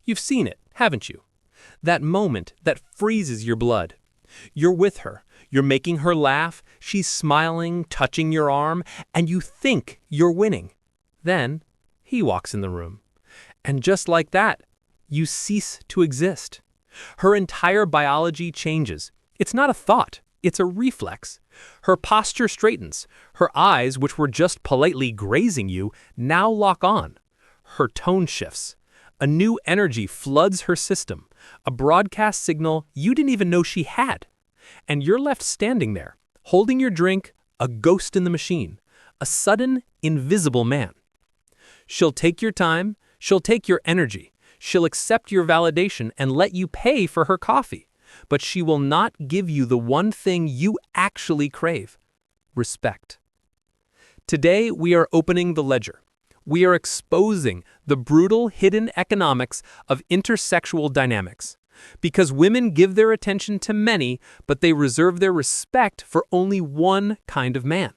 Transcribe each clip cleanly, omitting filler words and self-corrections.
You've seen it, haven't you? That moment that freezes your blood. You're with her, you're making her laugh, she's smiling, touching your arm, and you think you're winning. Then, he walks in the room. And just like that, you cease to exist. Her entire biology changes. It's not a thought, it's a reflex. Her posture straightens. Her eyes, which were just politely grazing you, now lock on. Her tone shifts. A new energy floods her system, a broadcast signal you didn't even know she had. And you're left standing there, holding your drink, a ghost in the machine, a sudden, invisible man. She'll take your time, she'll take your energy, she'll accept your validation and let you pay for her coffee. But she will not give you the one thing you actually crave: respect. Today, we are opening the ledger. We are exposing the brutal hidden economics of intersexual dynamics. Because women give their attention to many, but they reserve their respect for only one kind of man.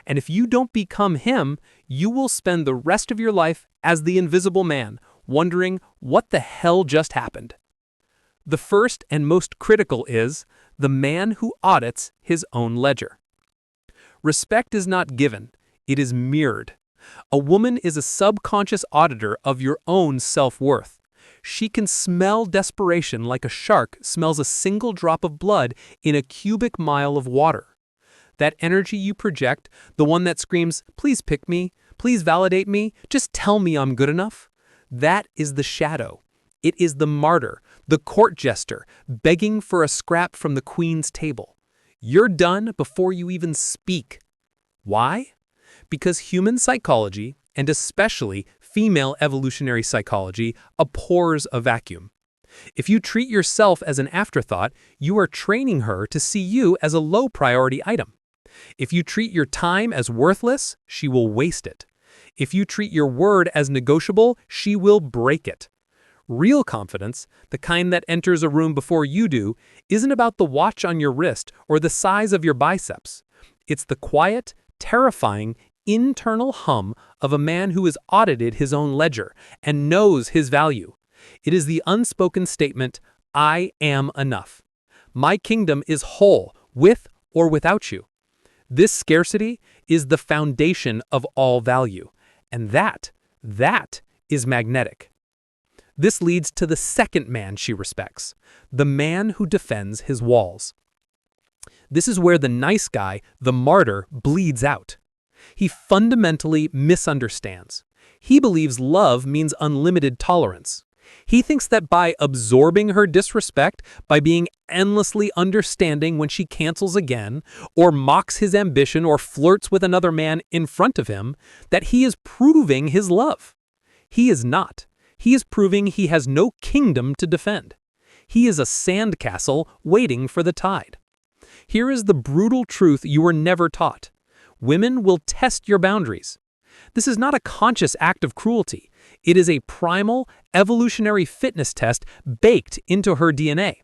And if you don't become him, you will spend the rest of your life as the invisible man, wondering what the hell just happened. The first and most critical is the man who audits his own ledger. Respect is not given, it is mirrored. A woman is a subconscious auditor of your own self-worth. She can smell desperation like a shark smells a single drop of blood in a cubic mile of water. That energy you project, the one that screams, "Please pick me, please validate me, just tell me I'm good enough," that is the shadow. It is the martyr, the court jester, begging for a scrap from the queen's table. You're done before you even speak. Why? Because human psychology, and especially female evolutionary psychology, abhors a vacuum. If you treat yourself as an afterthought, you are training her to see you as a low-priority item. If you treat your time as worthless, she will waste it. If you treat your word as negotiable, she will break it. Real confidence, the kind that enters a room before you do, isn't about the watch on your wrist or the size of your biceps. It's the quiet, terrifying, internal hum of a man who has audited his own ledger and knows his value. It is the unspoken statement, "I am enough. My kingdom is whole, with or without you." This scarcity is the foundation of all value, and that is magnetic. This leads to the second man she respects, the man who defends his walls. This is where the nice guy, the martyr, bleeds out. He fundamentally misunderstands. He believes love means unlimited tolerance. He thinks that by absorbing her disrespect, by being endlessly understanding when she cancels again, or mocks his ambition or flirts with another man in front of him, that he is proving his love. He is not. He is proving he has no kingdom to defend. He is a sandcastle waiting for the tide. Here is the brutal truth you were never taught. Women will test your boundaries. This is not a conscious act of cruelty. It is a primal, evolutionary fitness test baked into her DNA.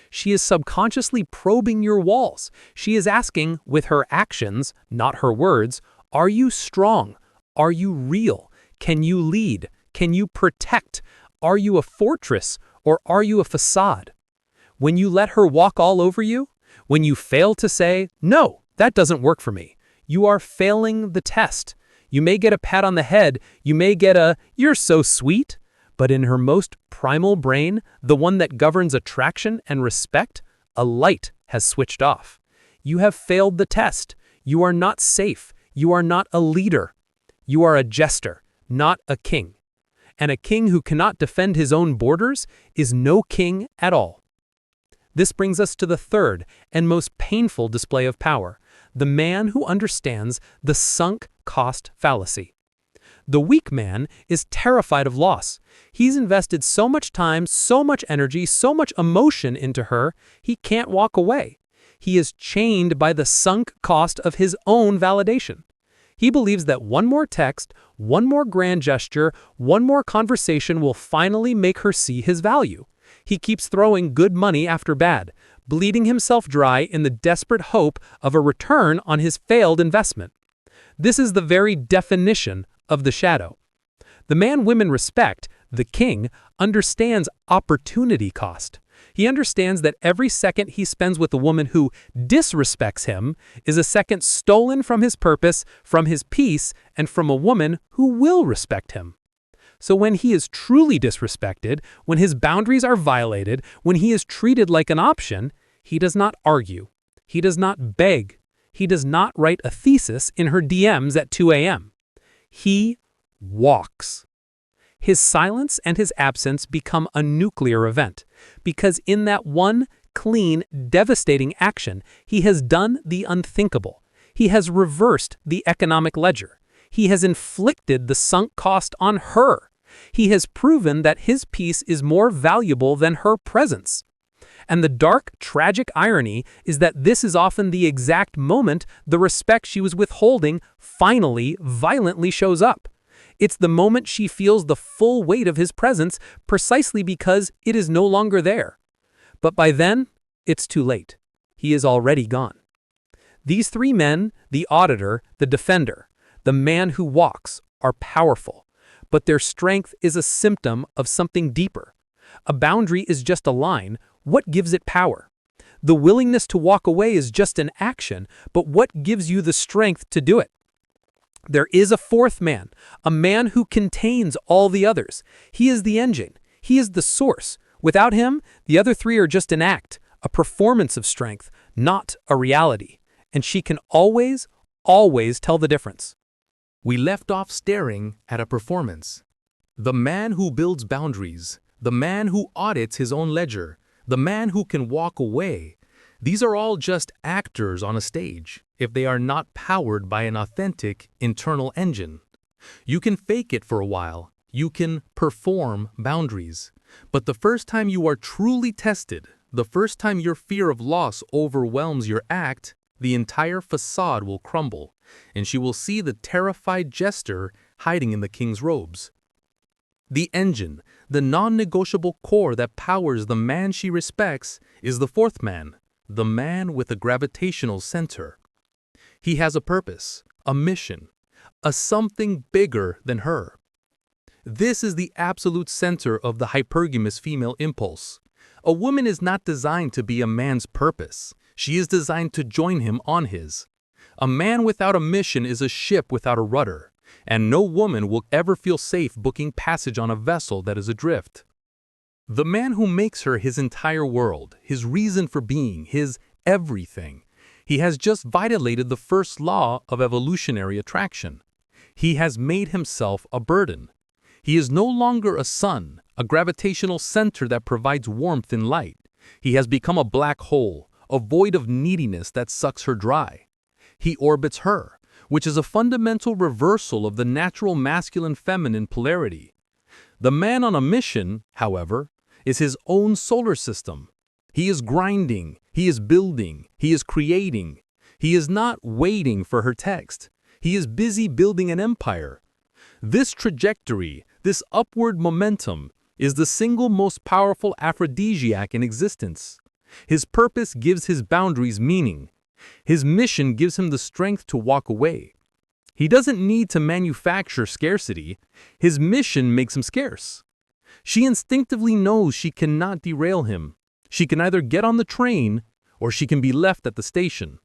She is subconsciously probing your walls. She is asking, with her actions, not her words, are you strong? Are you real? Can you lead? Can you protect? Are you a fortress or are you a facade? When you let her walk all over you, when you fail to say, "No, that doesn't work for me," you are failing the test. You may get a pat on the head, you may get a "you're so sweet," but in her most primal brain, the one that governs attraction and respect, a light has switched off. You have failed the test. You are not safe. You are not a leader. You are a jester, not a king. And a king who cannot defend his own borders is no king at all. This brings us to the third and most painful display of power, the man who understands the sunk cost fallacy. The weak man is terrified of loss. He's invested so much time, so much energy, so much emotion into her, he can't walk away. He is chained by the sunk cost of his own validation. He believes that one more text, one more grand gesture, one more conversation will finally make her see his value. He keeps throwing good money after bad, bleeding himself dry in the desperate hope of a return on his failed investment. This is the very definition of the shadow. The man women respect, The king understands opportunity cost. He understands that every second he spends with a woman who disrespects him is a second stolen from his purpose, from his peace, and from a woman who will respect him. So when he is truly disrespected, when his boundaries are violated, when he is treated like an option, he does not argue. He does not beg. He does not write a thesis in her DMs at 2 a.m. He walks. His silence and his absence become a nuclear event, because in that one clean, devastating action, he has done the unthinkable. He has reversed the economic ledger. He has inflicted the sunk cost on her. He has proven that his peace is more valuable than her presence. And the dark, tragic irony is that this is often the exact moment the respect she was withholding finally, violently shows up. It's the moment she feels the full weight of his presence precisely because it is no longer there. But by then, it's too late. He is already gone. These three men, the auditor, the defender, the man who walks, are powerful, but their strength is a symptom of something deeper. A boundary is just a line. What gives it power? The willingness to walk away is just an action, but what gives you the strength to do it? There is a fourth man, a man who contains all the others. He is the engine. He is the source. Without him, the other three are just an act, a performance of strength, not a reality. And she can always, always tell the difference. We left off staring at a performance. The man who builds boundaries, the man who audits his own ledger, the man who can walk away. These are all just actors on a stage, if they are not powered by an authentic internal engine. You can fake it for a while. You can perform boundaries. But the first time you are truly tested, the first time your fear of loss overwhelms your act, the entire facade will crumble, and she will see the terrified jester hiding in the king's robes. The engine, the non-negotiable core that powers the man she respects, is the fourth man, the man with a gravitational center. He has a purpose, a mission, a something bigger than her. This is the absolute center of the hypergamous female impulse. A woman is not designed to be a man's purpose. She is designed to join him on his. A man without a mission is a ship without a rudder, and no woman will ever feel safe booking passage on a vessel that is adrift. The man who makes her his entire world, his reason for being, his everything, he has just violated the first law of evolutionary attraction. He has made himself a burden. He is no longer a sun, a gravitational center that provides warmth and light. He has become a black hole, a void of neediness that sucks her dry. He orbits her, which is a fundamental reversal of the natural masculine-feminine polarity. The man on a mission, however, is his own solar system. He is grinding, he is building, he is creating. He is not waiting for her text. He is busy building an empire. This trajectory, this upward momentum, is the single most powerful aphrodisiac in existence. His purpose gives his boundaries meaning. His mission gives him the strength to walk away. He doesn't need to manufacture scarcity. His mission makes him scarce. She instinctively knows she cannot derail him. She can either get on the train or she can be left at the station.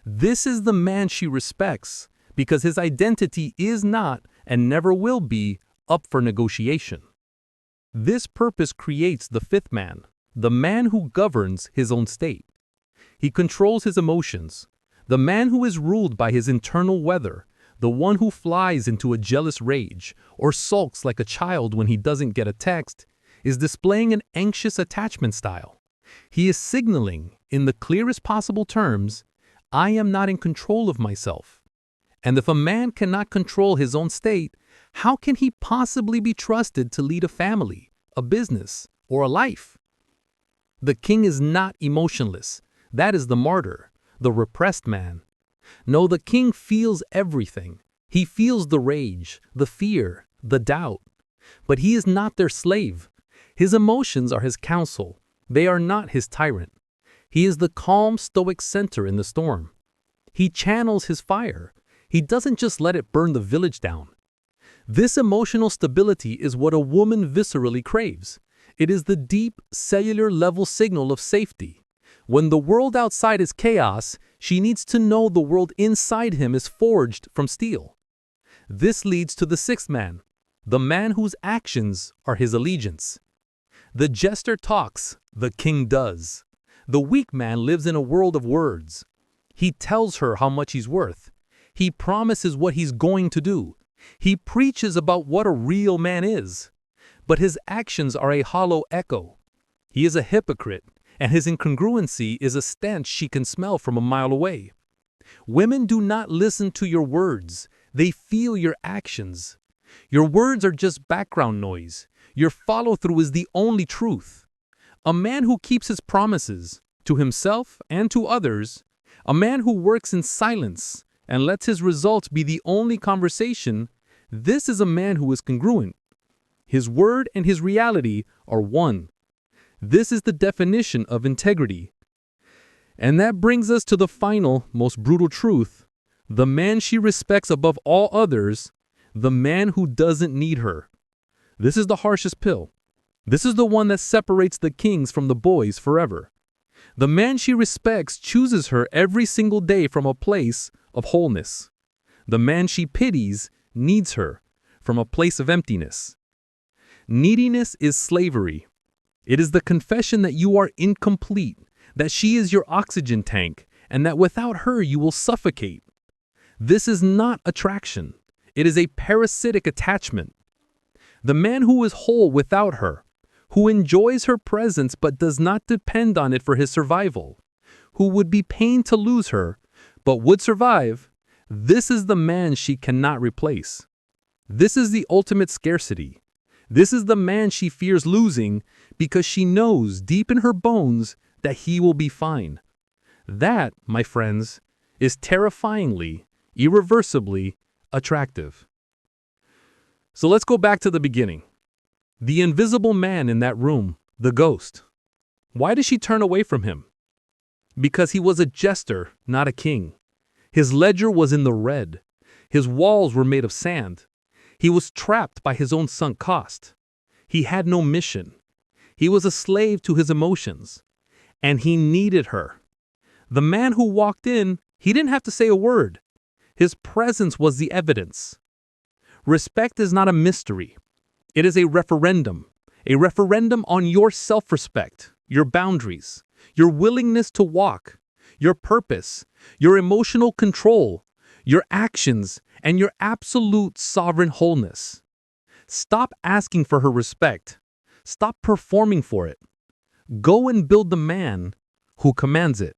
This is the man she respects because his identity is not and never will be up for negotiation. This purpose creates the fifth man, the man who governs his own state. He controls his emotions, the man who is ruled by his internal weather, the one who flies into a jealous rage or sulks like a child when he doesn't get a text, is displaying an anxious attachment style. He is signaling, in the clearest possible terms, I am not in control of myself. And if a man cannot control his own state, how can he possibly be trusted to lead a family, a business, or a life? The king is not emotionless. That is the martyr, the repressed man. No, the king feels everything. He feels the rage, the fear, the doubt. But he is not their slave. His emotions are his counsel. They are not his tyrant. He is the calm, stoic center in the storm. He channels his fire. He doesn't just let it burn the village down. This emotional stability is what a woman viscerally craves. It is the deep, cellular level signal of safety. When the world outside is chaos, she needs to know the world inside him is forged from steel. This leads to the sixth man, the man whose actions are his allegiance. The jester talks, the king does. The weak man lives in a world of words. He tells her how much he's worth. He promises what he's going to do. He preaches about what a real man is. But his actions are a hollow echo. He is a hypocrite, and his incongruency is a stench she can smell from a mile away. Women do not listen to your words. They feel your actions. Your words are just background noise. Your follow-through is the only truth. A man who keeps his promises, to himself and to others, a man who works in silence and lets his results be the only conversation, this is a man who is congruent. His word and his reality are one. This is the definition of integrity. And that brings us to the final, most brutal truth. The man she respects above all others, the man who doesn't need her. This is the harshest pill. This is the one that separates the kings from the boys forever. The man she respects chooses her every single day from a place of wholeness. The man she pities needs her from a place of emptiness. Neediness is slavery. It is the confession that you are incomplete, that she is your oxygen tank, and that without her you will suffocate. This is not attraction. It is a parasitic attachment. The man who is whole without her, who enjoys her presence but does not depend on it for his survival, who would be pained to lose her, but would survive, this is the man she cannot replace. This is the ultimate scarcity. This is the man she fears losing because she knows deep in her bones that he will be fine. That, my friends, is terrifyingly, irreversibly attractive. So let's go back to the beginning. The invisible man in that room, the ghost. Why did she turn away from him? Because he was a jester, not a king. His ledger was in the red. His walls were made of sand. He was trapped by his own sunk cost. He had no mission. He was a slave to his emotions. And he needed her. The man who walked in, he didn't have to say a word. His presence was the evidence. Respect is not a mystery. It is a referendum on your self-respect, your boundaries, your willingness to walk, your purpose, your emotional control, your actions, and your absolute sovereign wholeness. Stop asking for her respect. Stop performing for it. Go and build the man who commands it.